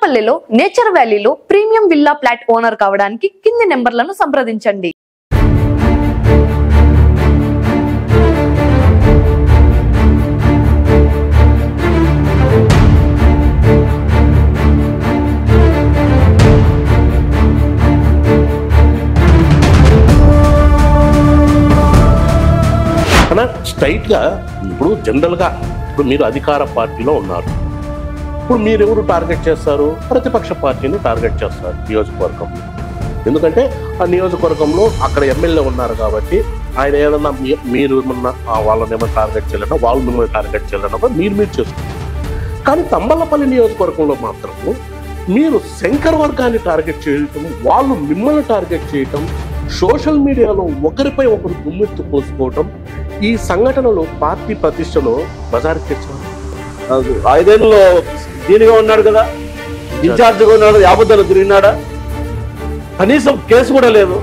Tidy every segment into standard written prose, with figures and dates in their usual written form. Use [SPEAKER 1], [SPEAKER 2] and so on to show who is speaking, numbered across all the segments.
[SPEAKER 1] తమ్మలపల్లిలో nature వ్యాలీలో premium villa flat owner కావడానికి కింది నెంబర్లను సంప్రదించండి.
[SPEAKER 2] స్ట్రైట్ గా ఇప్పుడు జనరల్ గా ఇప్పుడు మీరు అధికార పార్టీలో ఉన్నారు. ఇప్పుడు మీరు ఎవరు టార్గెట్ చేస్తారు? ప్రతిపక్ష పార్టీని టార్గెట్ చేస్తారు నియోజకవర్గంలో. ఎందుకంటే ఆ నియోజకవర్గంలో అక్కడ ఎమ్మెల్యే ఉన్నారు కాబట్టి ఆయన ఏదన్నా మీరు ఏమన్నా వాళ్ళని ఏమన్నా టార్గెట్ చేయలేదా, వాళ్ళు మిమ్మల్ని టార్గెట్ చేయలేదా, మీరు చేసుకుంటారు. కానీ తంబలపల్లి నియోజకవర్గంలో మాత్రము మీరు శంకర్ వర్గాన్ని టార్గెట్ చేయటం, వాళ్ళు మిమ్మల్ని టార్గెట్ చేయటం, సోషల్ మీడియాలో ఒకరిపై ఒకరు దుమ్మెత్తు పోసుకోవటం, ఈ సంఘటనలు పార్టీ ప్రతిష్టలో బజారుకి తెచ్చారు.
[SPEAKER 3] 5 ఏళ్ళలో దీనిగా ఉన్నాడు కదా, ఇన్ఛార్జ్గా ఉన్నాడు, యాబద్దాలు తిరిగినాడా? కనీసం కేసు కూడా లేదు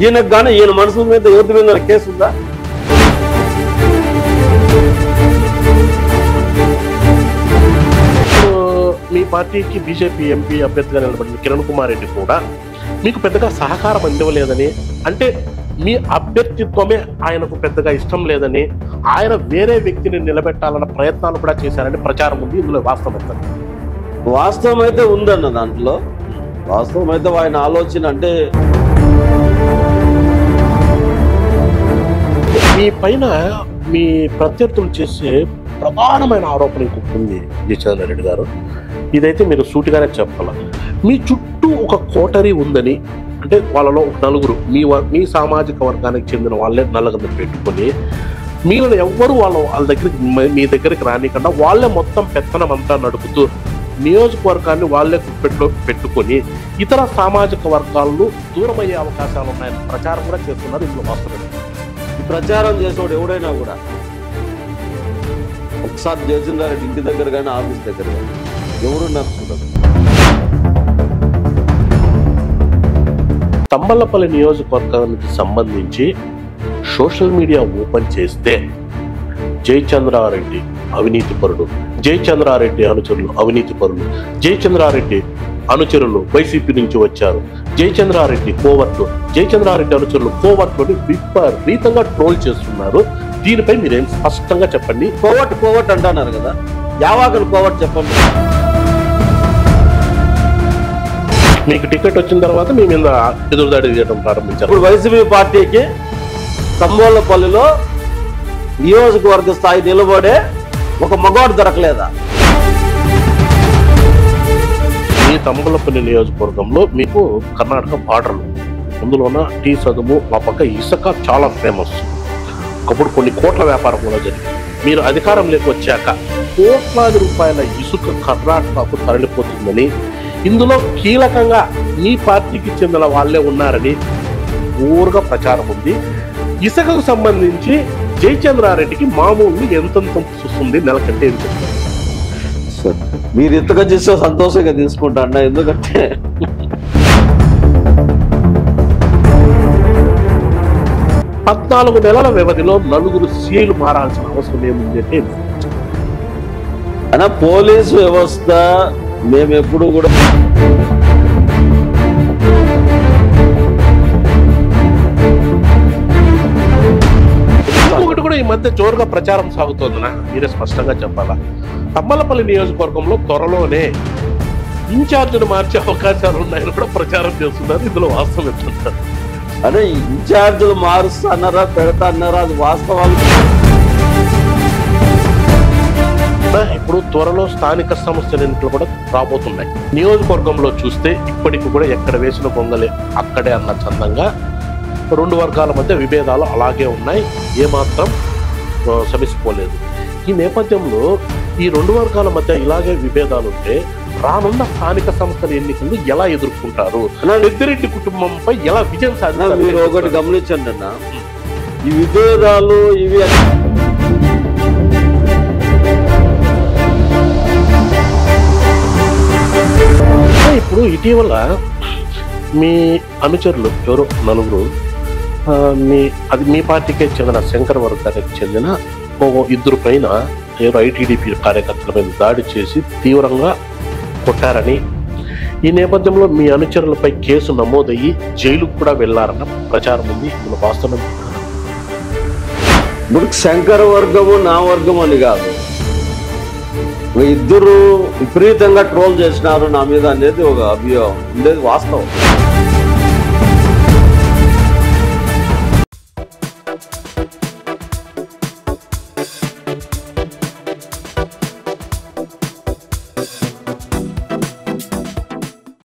[SPEAKER 3] ఈయనకు. కానీ ఈయన మనసు మీద ఎవరి మీద కేసు ఉందా?
[SPEAKER 2] మీ పార్టీకి బీజేపీ ఎంపీ అభ్యర్థిగా నిలబడిన కిరణ్ కుమార్ రెడ్డి కూడా మీకు పెద్దగా సహకారం అందివ్వలేదని, అంటే మీ అభ్యర్థిత్వమే ఆయనకు పెద్దగా ఇష్టం లేదని, ఆయన వేరే వ్యక్తిని నిలబెట్టాలన్న ప్రయత్నాలు కూడా చేశారని ప్రచారం ఉంది. ఇందులో
[SPEAKER 3] వాస్తవం అయితే ఉందన్న. దాంట్లో వాస్తవం అయితే ఆయన ఆలోచన అంటే
[SPEAKER 2] మీ పైన మీ ప్రత్యర్థులు చేసే ప్రధానమైన ఆరోపణ ఇంకొకటి జయచంద్ర రెడ్డి గారు. ఇదైతే మీరు సూటిగానే చెప్పాలి. మీ చుట్టూ ఒక కోటరీ ఉందని, అంటే వాళ్ళలో నలుగురు మీ సామాజిక వర్గానికి చెందిన వాళ్ళే నలుగురిని పెట్టుకొని మిగిలిన ఎవ్వరు వాళ్ళ దగ్గరికి మీ దగ్గరికి రానికుండా వాళ్ళే మొత్తం పెత్తనం అంతా నడుపుతూ నియోజకవర్గాన్ని వాళ్ళే గుప్పెట్లో పెట్టుకొని ఇతర సామాజిక వర్గాలను దూరమయ్యే అవకాశాలు ఉన్నాయని ప్రచారం కూడా చేస్తున్నారు. ఇందులో వాస్తవం
[SPEAKER 3] ఈ ప్రచారం చేసేవాడు ఎవడైనా కూడా ఒకసారి జయచంద్ర రెడ్డి ఇంటి దగ్గర కానీ ఆఫీస్ దగ్గర కానీ ఎవరు నడుచుకుంటారు.
[SPEAKER 2] తంబలపల్లి నియోజకవర్గానికి సంబంధించి సోషల్ మీడియా ఓపెన్ చేస్తే జయచంద్రారెడ్డి అవినీతిపరుడు, జయచంద్రారెడ్డి అనుచరులు అవినీతిపరులు, జయచంద్రారెడ్డి అనుచరులు వైసీపీ నుంచి వచ్చారు, జయచంద్రారెడ్డి కోవర్టు, జయచంద్రారెడ్డి అనుచరులు కోవర్టుని విపరీతంగా ట్రోల్ చేస్తున్నారు. దీనిపై మీరేం స్పష్టంగా చెప్పండి.
[SPEAKER 3] కోవర్ట్ అంటున్నారు కదా, యావాకలు కోవర్ట్ చెప్పండి.
[SPEAKER 2] మీకు టికెట్ వచ్చిన తర్వాత మీ మీద ఎదురుదాడి చేయడం ప్రారంభించారు.
[SPEAKER 3] ఇప్పుడు వైసీపీ పార్టీకి తంబలపల్లిలో నియోజకవర్గ స్థాయి నిలబడే ఒక మగవాడు దొరకలేదా?
[SPEAKER 2] ఈ తంబలపల్లి నియోజకవర్గంలో మీకు కర్ణాటక బార్డర్లు, అందులోన టీ సదుము, మా పక్క ఇసుక చాలా ఫేమస్. ఒకప్పుడు కొన్ని కోట్ల వ్యాపారం కూడా జరిగింది. మీరు అధికారంలోకి వచ్చాక కోట్లాది రూపాయల ఇసుక కర్ణాటకకు తరలిపోతుందని, ఇందులో కీలకంగా మీ పార్టీకి చెందిన వాళ్ళే ఉన్నారని ఊరుగా ప్రచారం ఉంది. ఇసుకకు సంబంధించి జయచంద్రారెడ్డికి మామూలు ఎంత వస్తుంది నెలకంటే ఏం చెప్తారు?
[SPEAKER 3] మీరు ఇంతగా చేస్తే సంతోషంగా తీసుకుంటా అన్న. ఎందుకంటే
[SPEAKER 2] 14 నెలల వ్యవధిలో 4 సీలు మారాల్సిన అవసరం ఏముంది అంటే
[SPEAKER 3] అన్న, పోలీసు వ్యవస్థ మేము ఎప్పుడు కూడా
[SPEAKER 2] ఇంకొకటి కూడా ఈ మధ్య జోరుగా ప్రచారం సాగుతోంది. మీరే స్పష్టంగా చెప్పాలా. తమ్మలపల్లి నియోజకవర్గంలో త్వరలోనే ఇన్ఛార్జ్ను మార్చే అవకాశాలు ఉన్నాయని కూడా ప్రచారం చేస్తున్నారు. ఇందులో వాస్తవం ఎట్లుంటారు?
[SPEAKER 3] అదే ఇన్ఛార్జీలు మారుస్తా అన్నారా, పెడతా అన్నారా, అది వాస్తవాలు.
[SPEAKER 2] ఇప్పుడు త్వరలో స్థానిక సంస్థల ఎన్నికలు కూడా రాబోతున్నాయి. నియోజకవర్గంలో చూస్తే ఇప్పటికి కూడా ఎక్కడ వేసిన గొంగలే అక్కడే అన్న చందంగా 2 వర్గాల మధ్య విభేదాలు అలాగే ఉన్నాయి, ఏమాత్రం సమసిపోలేదు. ఈ నేపథ్యంలో ఈ 2 వర్గాల మధ్య ఇలాగే విభేదాలు ఉంటే రానున్న స్థానిక సంస్థల ఎన్నికలు ఎలా ఎదుర్కొంటారు? పెద్దిరెడ్డి కుటుంబంపై ఎలా విజయం సాధిస్తారు?
[SPEAKER 3] మీరు ఒకటి గమనించండి అన్న, ఈ విభేదాలు ఇవి
[SPEAKER 2] ఇప్పుడు ఇటీవల మీ అనుచరులు ఎవరో 4 మీ పార్టీకే చెందిన శంకర్ వర్గానికి చెందిన 2 పైన ఐటీడీపీ కార్యకర్తల మీద దాడి చేసి తీవ్రంగా కొట్టారని ఈ నేపథ్యంలో మీ అనుచరులపై కేసు నమోదయ్యి జైలుకు కూడా వెళ్లారన్న ప్రచారం ఉంది. ఇందులో వాస్తవం
[SPEAKER 3] ఇప్పుడు శంకర వర్గము నా వర్గం అని కాదు, ఇద్దరు విపరీతంగా ట్రోల్ చేసినారు నా మీద అనేది ఒక అభియోగం ఉండేది వాస్తవం.